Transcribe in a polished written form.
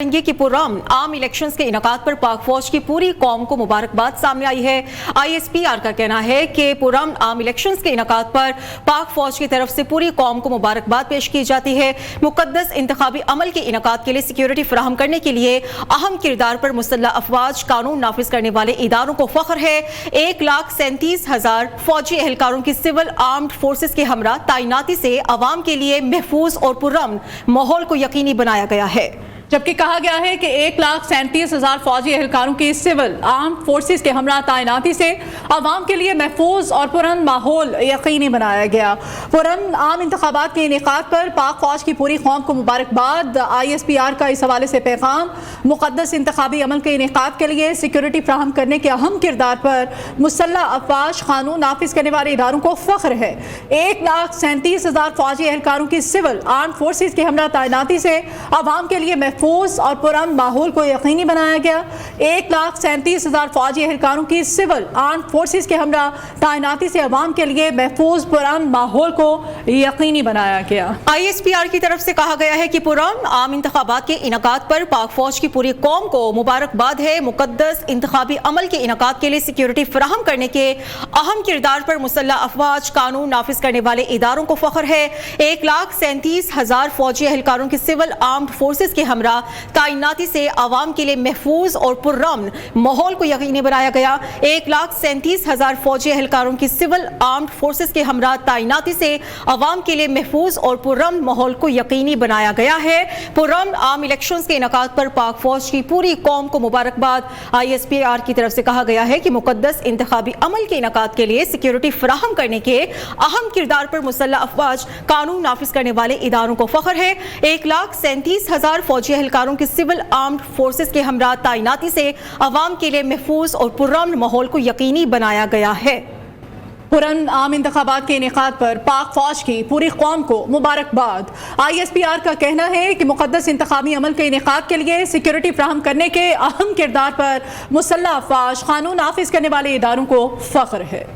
की पुरअमन आम इलेक्शंस के इनेकाद पर पाक फौज की पूरी कौम को मुबारकबाद सामने आई है। ISPR का कहना है कि पुरअमन आम इलेक्शंस के इनेकाद पर पाक फौज की तरफ से पूरी कौम को मुबारकबाद पेश की जाती है। मुकद्दस इंतखाबी अमल के इनेकाद के लिए सिक्योरिटी फराहम करने के लिए अहम किरदार पर मुसल्लह अफवाज कानून नाफिज करने वाले इदारों को फख्र है। 1,37,000 फौजी एहलकारों की सिविल आर्म्ड फोर्सेस के हमरा तैनाती से अवाम के लिए महफूज और पुरअमन माहौल को यकीनी बनाया गया है। जबकि कहा गया है कि 1,37,000 फौजी एहलकारों की सिविल आर्म फोर्सेस के हमरा तैनाती से अवाम के लिए महफूज और पुरअमन माहौल यकीनी बनाया गया। पुरअमन आम इंतखाबात के इनेकाद पर पाक फौज की पूरी कौम को मुबारकबाद। ISPR का इस हवाले से पैगाम, मुकद्दस इंतखाबी अमल के इनेकाद के लिए सिक्योरिटी फ्राहम करने के अहम किरदार पर मुसल्लह अफवाज कानून नाफिज करने वाले इदारों को फख्र है। 1,37,000 फौजी एहलकारों की सिविल आर्म फोर्सेस के हमरा तैनाती से अवाम के लिए महफूज और पुरअमन माहौल को यकीनी बनाया गया। 1,37,000 फौजी एहलकारों की सिविल आर्म फोर्सेस के हमरा तैनाती से अवाम के लिए महफूज पुरअमन माहौल को यकीनी बनाया गया। ISPR की तरफ से कहा गया है कि पुरअमन आम इंतखाबात के इनेकाद पर पाक फौज की पूरी कौम को मुबारकबाद है। मुकद्दस इंतखाबी अमल के इनेकाद के लिए सिक्योरिटी फराहम करने के अहम किरदार पर मुसल्लह अफवाज कानून नाफिज करने वाले इदारों को फख्र है। 1,37,000 फौजी एहलकारों की सिविल आर्म्ड फोर्सेस के हमरा तैनाती से अवाम के लिए महफूज और पुरअमन माहौल को यकीनी बनाया गया। 1,37,000 फौजी एहलकारों की सिविल आर्म्ड फोर्सेस के हमरा तैनाती से अवाम के लिए महफूज और पुरअमन माहौल को यकीनी बनाया गया है। पुरअमन आम इलेक्शंस के इनेकाद पर पाक फौज की पूरी कौम को मुबारकबाद। ISPR की तरफ से कहा गया है कि मुकद्दस इंतखाबी अमल के इनेकाद के लिए सिक्योरिटी फराहम करने के अहम किरदार पर मुसल्लह अफवाज कानून नाफिज करने वाले इदारों को फख्र है। 1,37,000 फौजी एहलकारों की सिविल आर्म्ड फोर्सेस के हमरा तैनाती से अवाम के लिए महफूज और पुरअमन माहौल को यकीनी बनाया गया है। पुरअमन आम इंतखाबात के इनेकाद पर पाक फौज की पूरी कौम को मुबारकबाद। ISPR का कहना है कि मुकद्दस इंतखाबी अमल के इनेकाद के लिए सिक्योरिटी फ्राहम करने के अहम किरदार पर मुसल्लह अफवाज कानून नाफिज करने वाले इदारों को फख्र है।